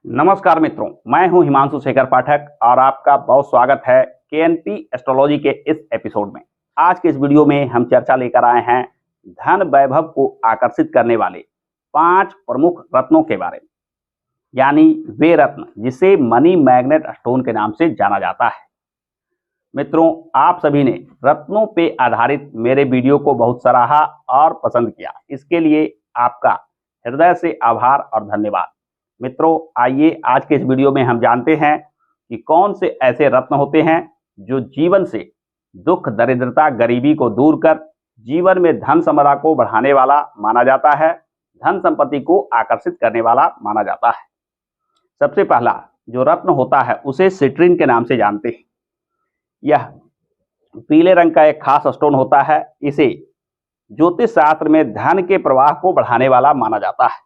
नमस्कार मित्रों, मैं हूं हिमांशु शेखर पाठक और आपका बहुत स्वागत है केएनपी एस्ट्रोलॉजी के इस एपिसोड में। आज के इस वीडियो में हम चर्चा लेकर आए हैं धन वैभव को आकर्षित करने वाले 5 प्रमुख रत्नों के बारे में, यानी वे रत्न जिसे मनी मैग्नेट स्टोन के नाम से जाना जाता है। मित्रों, आप सभी ने रत्नों पे आधारित मेरे वीडियो को बहुत सराहा और पसंद किया, इसके लिए आपका हृदय से आभार और धन्यवाद। मित्रों, आइए आज के इस वीडियो में हम जानते हैं कि कौन से ऐसे रत्न होते हैं जो जीवन से दुख, दरिद्रता, गरीबी को दूर कर जीवन में धन संपदा को बढ़ाने वाला माना जाता है, धन संपत्ति को आकर्षित करने वाला माना जाता है। सबसे पहला जो रत्न होता है उसे सिट्रीन के नाम से जानते हैं। यह पीले रंग का एक खास स्टोन होता है। इसे ज्योतिष शास्त्र में धन के प्रवाह को बढ़ाने वाला माना जाता है।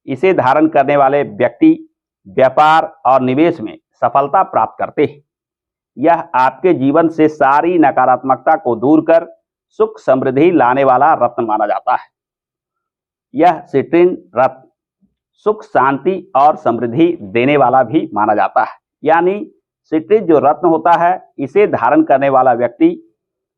इसे धारण करने वाले व्यक्ति व्यापार और निवेश में सफलता प्राप्त करते हैं। यह आपके जीवन से सारी नकारात्मकता को दूर कर सुख समृद्धि लाने वाला रत्न माना जाता है। यह सिट्रीन रत्न सुख, शांति और समृद्धि देने वाला भी माना जाता है। यानी सिट्रीन जो रत्न होता है, इसे धारण करने वाला व्यक्ति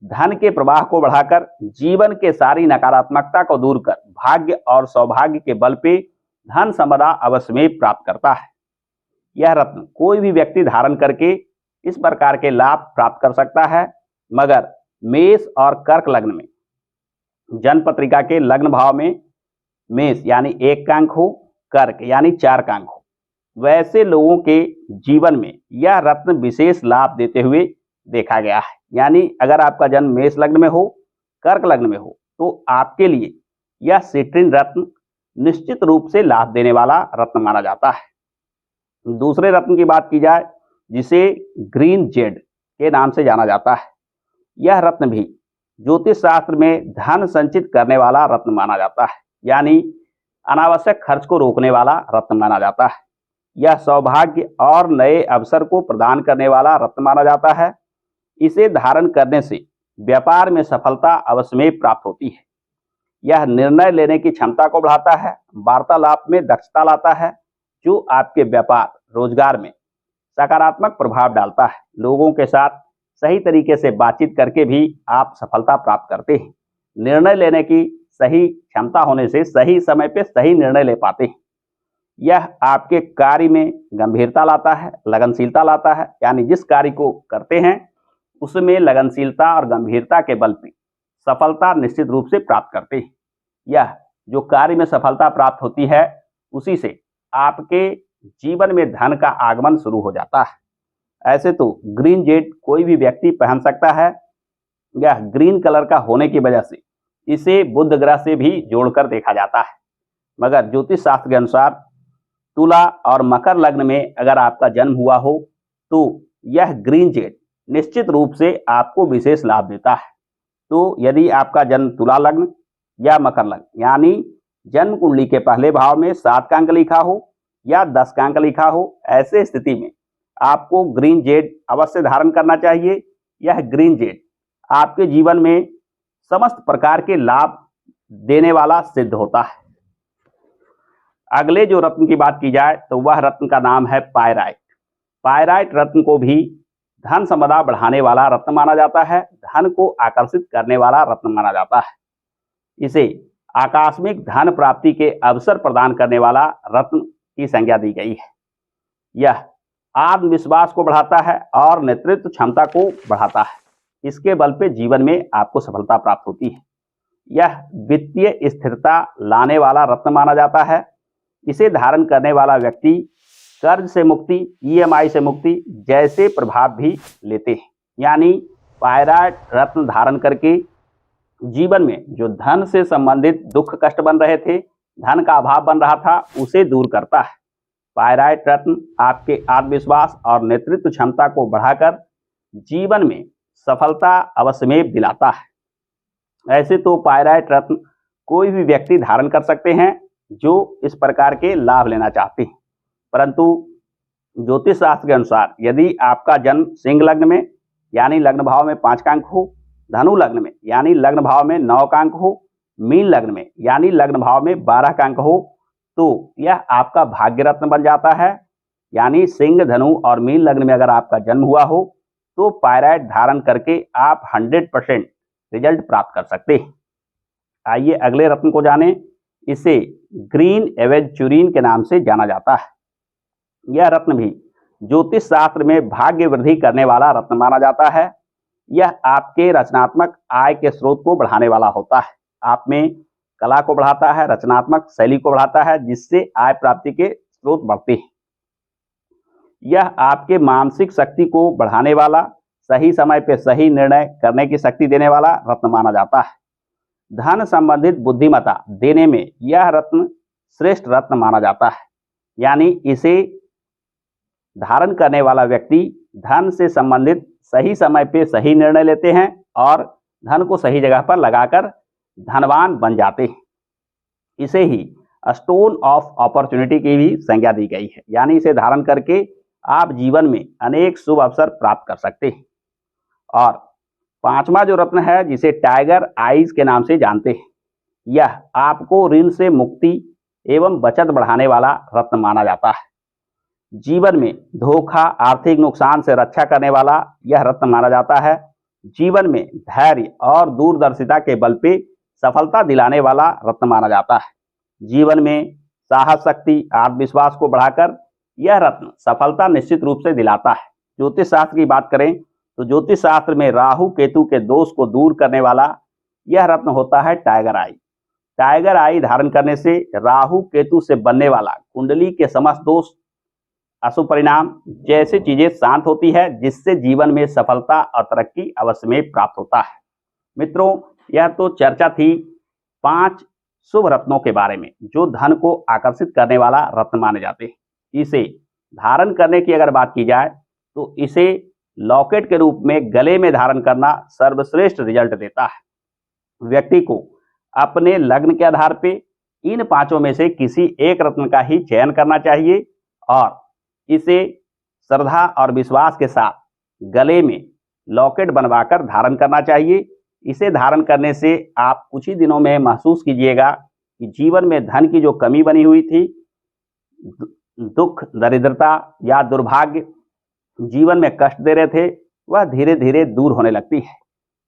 धन के प्रवाह को बढ़ाकर जीवन के सारी नकारात्मकता को दूर कर भाग्य और सौभाग्य के बल पे धन संपदा अवश्य में प्राप्त करता है। यह रत्न कोई भी व्यक्ति धारण करके इस प्रकार के लाभ प्राप्त कर सकता है, मगर मेष और कर्क लग्न में जन्म पत्रिका के लग्न भाव में मेष यानी 1 का अंक हो, कर्क यानी 4 का अंक हो, वैसे लोगों के जीवन में यह रत्न विशेष लाभ देते हुए देखा गया है। यानी अगर आपका जन्म मेष लग्न में हो, कर्क लग्न में हो, तो आपके लिए यह सिट्रीन रत्न निश्चित रूप से लाभ देने वाला रत्न माना जाता है। दूसरे रत्न की बात की जाए जिसे ग्रीन जेड के नाम से जाना जाता है। यह रत्न भी ज्योतिष शास्त्र में धन संचित करने वाला रत्न माना जाता है, यानी अनावश्यक खर्च को रोकने वाला रत्न माना जाता है। यह सौभाग्य और नए अवसर को प्रदान करने वाला रत्न माना जाता है। इसे धारण करने से व्यापार में सफलता अवश्य में प्राप्त होती है। यह निर्णय लेने की क्षमता को बढ़ाता है, वार्तालाप में दक्षता लाता है, जो आपके व्यापार रोजगार में सकारात्मक प्रभाव डालता है। लोगों के साथ सही तरीके से बातचीत करके भी आप सफलता प्राप्त करते हैं। निर्णय लेने की सही क्षमता होने से सही समय पे सही निर्णय ले पाते हैं। यह आपके कार्य में गंभीरता लाता है, लगनशीलता लाता है, यानी जिस कार्य को करते हैं उसमें लगनशीलता और गंभीरता के बल पे सफलता निश्चित रूप से प्राप्त करते हैं। यह जो कार्य में सफलता प्राप्त होती है उसी से आपके जीवन में धन का आगमन शुरू हो जाता है। ऐसे तो ग्रीन जेड कोई भी व्यक्ति पहन सकता है। यह ग्रीन कलर का होने की वजह से इसे बुध ग्रह से भी जोड़कर देखा जाता है, मगर ज्योतिष शास्त्र के अनुसार तुला और मकर लग्न में अगर आपका जन्म हुआ हो तो यह ग्रीन जेड निश्चित रूप से आपको विशेष लाभ देता है। तो यदि आपका जन्म तुला लग्न या मकर लग्न यानी जन्म कुंडली के पहले भाव में 7 का अंक लिखा हो या 10 का अंक लिखा हो, ऐसे स्थिति में आपको ग्रीन जेड अवश्य धारण करना चाहिए। यह ग्रीन जेड आपके जीवन में समस्त प्रकार के लाभ देने वाला सिद्ध होता है। अगले जो रत्न की बात की जाए तो वह रत्न का नाम है पायराइट। पायराइट रत्न को भी धन संपदा बढ़ाने वाला रत्न माना जाता है, धन को आकर्षित करने वाला रत्न माना जाता है। इसे आकस्मिक धन प्राप्ति के अवसर प्रदान करने वाला रत्न की संज्ञा दी गई है। यह आत्मविश्वास को बढ़ाता है और नेतृत्व क्षमता को बढ़ाता है। इसके बल पे जीवन में आपको सफलता प्राप्त होती है। यह वित्तीय स्थिरता लाने वाला रत्न माना जाता है। इसे धारण करने वाला व्यक्ति कर्ज से मुक्ति, ईएमआई से मुक्ति जैसे प्रभाव भी लेते हैं। यानी पायराइट रत्न धारण करके जीवन में जो धन से संबंधित दुख कष्ट बन रहे थे, धन का अभाव बन रहा था, उसे दूर करता है। पायराइट रत्न आपके आत्मविश्वास और नेतृत्व क्षमता को बढ़ाकर जीवन में सफलता अवश्य में दिलाता है। ऐसे तो पायराइट रत्न कोई भी व्यक्ति धारण कर सकते हैं जो इस प्रकार के लाभ लेना चाहते हैं, परंतु ज्योतिष शास्त्र के अनुसार यदि आपका जन्म सिंह लग्न में यानी लग्न भाव में 5 का अंक हो, धनु लग्न में यानी लग्न भाव में 9 का अंक हो, मीन लग्न में यानी लग्न भाव में 12 का अंक हो, तो यह आपका भाग्य रत्न बन जाता है। यानी सिंह, धनु और मीन लग्न में अगर आपका जन्म हुआ हो तो पायराइट धारण करके आप 100% रिजल्ट प्राप्त कर सकते हैं। आइए अगले रत्न को जानें। इसे ग्रीन एवेंचुरिन के नाम से जाना जाता है। यह रत्न भी ज्योतिष शास्त्र में भाग्य वृद्धि करने वाला रत्न माना जाता है। यह आपके रचनात्मक आय के स्रोत को बढ़ाने वाला होता है। आप में कला को बढ़ाता है, रचनात्मक शैली को बढ़ाता है, जिससे आय प्राप्ति के स्रोत बढ़ते हैं। यह आपके मानसिक शक्ति को बढ़ाने वाला, सही समय पे सही निर्णय करने की शक्ति देने वाला रत्न माना जाता है। धन संबंधित बुद्धिमत्ता देने में यह रत्न श्रेष्ठ रत्न माना जाता है। यानी इसे धारण करने वाला व्यक्ति धन से संबंधित सही समय पे सही निर्णय लेते हैं और धन को सही जगह पर लगाकर धनवान बन जाते हैं। इसे ही स्टोन ऑफ अपॉर्चुनिटी की भी संज्ञा दी गई है। यानी इसे धारण करके आप जीवन में अनेक शुभ अवसर प्राप्त कर सकते हैं। और पांचवा जो रत्न है, जिसे टाइगर आईज के नाम से जानते हैं, यह आपको ऋण से मुक्ति एवं बचत बढ़ाने वाला रत्न माना जाता है। जीवन में धोखा, आर्थिक नुकसान से रक्षा करने वाला यह रत्न माना जाता है। जीवन में धैर्य और दूरदर्शिता के बल पे सफलता दिलाने वाला रत्न माना जाता है। जीवन में साहस, शक्ति, आत्मविश्वास को बढ़ाकर यह रत्न सफलता निश्चित रूप से दिलाता है। ज्योतिष शास्त्र की बात करें तो ज्योतिष शास्त्र में राहु केतु के दोष को दूर करने वाला यह रत्न होता है टाइगर आई। टाइगर आई धारण करने से राहु केतु से बनने वाला कुंडली के समस्त दोष, अशुभ परिणाम जैसी चीजें शांत होती है, जिससे जीवन में सफलता और तरक्की अवश्य में प्राप्त होता है। मित्रों, यह तो चर्चा थी 5 शुभ रत्नों के बारे में जो धन को आकर्षित करने वाला रत्न माने जाते हैं। इसे धारण करने की अगर बात की जाए तो इसे लॉकेट के रूप में गले में धारण करना सर्वश्रेष्ठ रिजल्ट देता है। व्यक्ति को अपने लग्न के आधार पे इन 5 में से किसी एक रत्न का ही चयन करना चाहिए और इसे श्रद्धा और विश्वास के साथ गले में लॉकेट बनवाकर धारण करना चाहिए। इसे धारण करने से आप कुछ ही दिनों में महसूस कीजिएगा कि जीवन में धन की जो कमी बनी हुई थी, दुख, दरिद्रता या दुर्भाग्य जीवन में कष्ट दे रहे थे, वह धीरे धीरे दूर होने लगती है।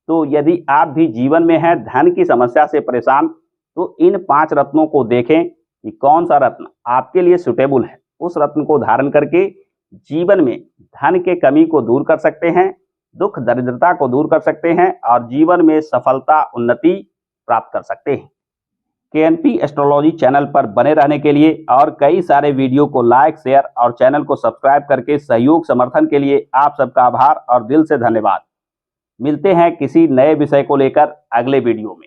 तो यदि आप भी जीवन में हैं धन की समस्या से परेशान, तो इन 5 रत्नों को देखें कि कौन सा रत्न आपके लिए सुटेबल है। उस रत्न को धारण करके जीवन में धन के कमी को दूर कर सकते हैं, दुख दरिद्रता को दूर कर सकते हैं और जीवन में सफलता, उन्नति प्राप्त कर सकते हैं। केएनपी एस्ट्रोलॉजी चैनल पर बने रहने के लिए और कई सारे वीडियो को लाइक, शेयर और चैनल को सब्सक्राइब करके सहयोग समर्थन के लिए आप सबका आभार और दिल से धन्यवाद। मिलते हैं किसी नए विषय को लेकर अगले वीडियो में।